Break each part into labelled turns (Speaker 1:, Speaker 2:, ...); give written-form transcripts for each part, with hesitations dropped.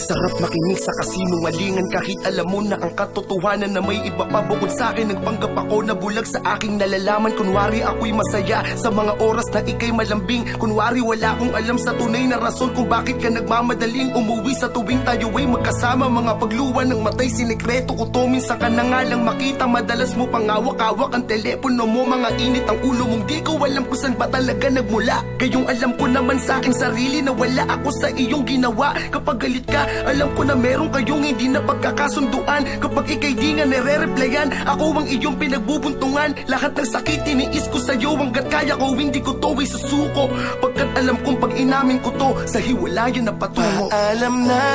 Speaker 1: sarap makinig sa kasinungalingan kahit alam mo na ang katotohanan na may iba pa bukod sa akin. Nagpanggap ako na bulag sa aking nalalaman. Kunwari ako'y masaya sa mga oras na ika'y malambing. Kunwari wala akong alam sa tunay na rason kung bakit ka nagmamadaling umuwi sa tuwing tayo ay magkasama. Mga pagluwa ng matay, sinikreto ko to, minsan ka na nga lang makita. Madalas mo pangawak-awak ang telepono mo, mga init ang ulo mong di ko alam kung saan ba talaga nagmula. Gayong alam ko naman sa aking sarili na wala ako sa iyong ginawa. Kapag galit ka, alam ko na meron kayong hindi na pagkakasunduan. Kapag ika'y di nga nire-replyan, ako ang iyong pinagbubuntungan. Lahat ng sakit tiniis ko sa'yo, hanggat kaya ko hindi ko to isusuko. Pagkat alam kong pag inamin ko to, sa hiwalayan na patungo. Alam na,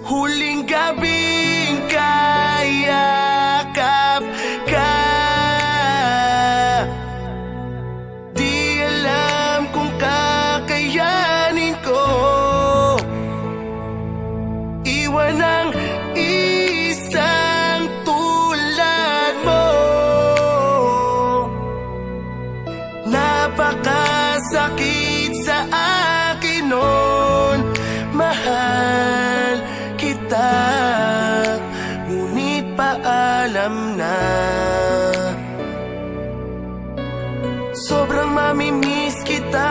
Speaker 1: huling gabing kayakap ka. Di alam kung kakayanin ko iwan ang isang tulad mo. Napakasakit sa akin nun, mahal kita, ngunit paalam na. Sobrang mamimiss kita.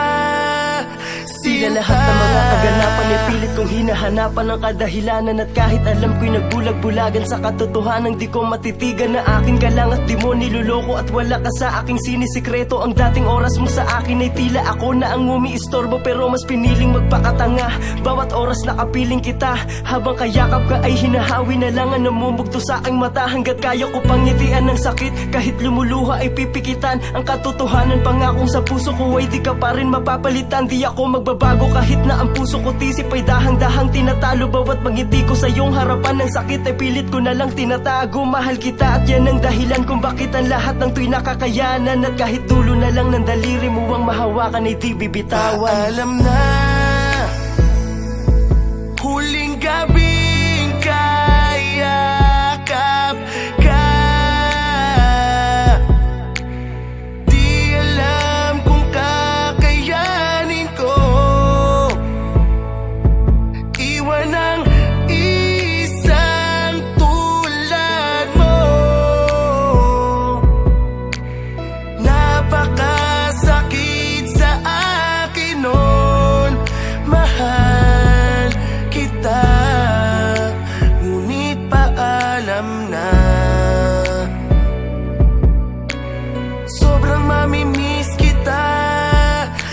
Speaker 2: Tila lahat ng mga kaganapan ay pilit kong hinahanapan ng kadahilanan. At kahit alam ko'y nagbulag-bulagan sa katotohanan, di ko matitigan na akin ka lang at di mo niloloko. At wala ka sa aking sinisikreto. Ang dating oras mo sa akin ay tila ako na ang umiistorbo, pero mas piniling magpakatanga. Bawat oras nakapiling kita, habang kayakap ka ay hinahawi na lang ang namumugto sa aking mata. Hanggat kaya ko pang ngitian ng sakit, kahit lumuluha ay pipikitan. Ang katotohanan pangakong sa puso ko ay di ka pa rin mapapalitan. Di ako magbabago kahit na ang puso ko tisip ay dahang-dahang tinatalo. Bawat pangiti ko sa iyong harapan ng sakit ay pilit ko na lang tinatago. Mahal kita at yan ang dahilan kung bakit ang lahat ng to'y nakakayanan. At kahit dulo na lang ng daliri mo ang mahawakan ay di bibitawan.
Speaker 1: Alam na, huling gabing kayakap ka. Di alam kung kakayanin ko iwan ang isang tulad mo. Napakasakit sa akin nun, mahal kita, ngunit paalam na. Sobrang mamimiss kita.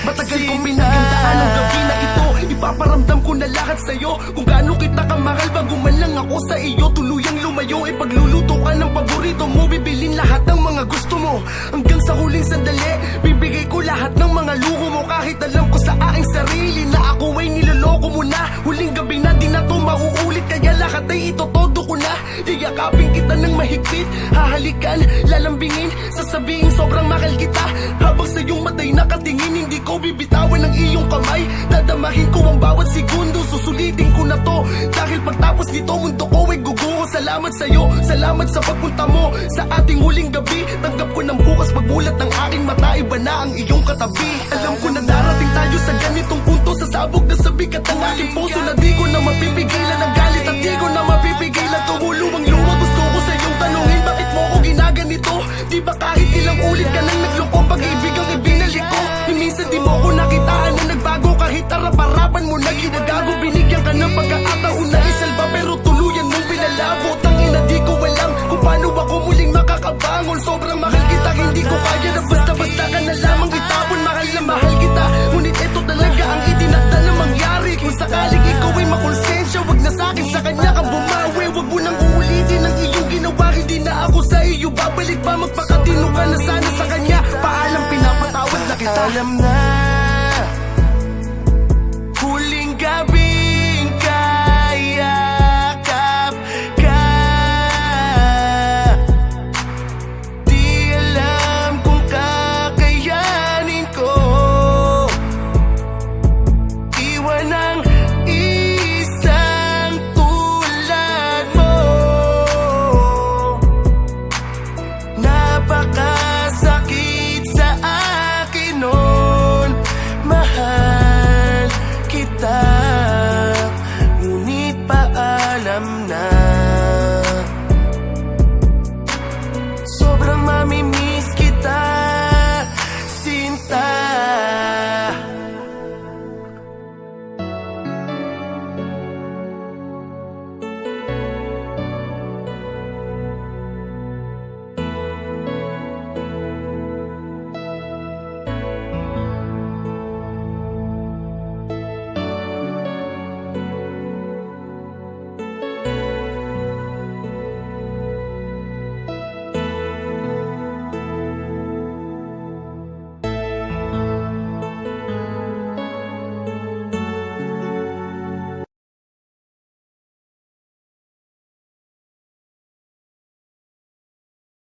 Speaker 1: Matagal kong pinaghandaan ang gabi na ito. Ipaparamdam ko na lahat sa'yo, kung gaano kita kamahal. Bago man lang ako sa iyo tuluyang lumayo, ipagluluto ka ng paborito mo, bibilin lahat ng mga gusto mo. Hanggang sa huling sandali, bibigay ko lahat ng mga luho mo. Kahit alam ko sa aking sarili na ako ay niloloko mo na. Huling gabi na di na to mauulit, kaya lahat ay itotodo ko na. Iyakapin kita ng mahigpit, hahalikan, lalambingin, sasabihin sobrang mahal kita. Habang sa iyong matay nakatingin, hindi ko bibitawan ng iyong kamay. Dadamahin ko ang bawat segundo, susulitin ko na to. Dahil pagtapos nito, mundo ko ay guguho. Salamat sa'yo, salamat sa pagpunta mo sa ating huling gabi. Tanggap ko ng bukas pagbulat ng aking mata, iba na ang iyong katabi. Alam ko na darating tayo sa ganitong punto, sasabog na sa bigat ng aking puso, na di ko na mapipigilan ang galit at di ko na mapipigilan tumulong ang luha. Gusto ko sa iyong tanungin, bakit mo ko ginaganito? Di ba kahit ilang ulit ka nang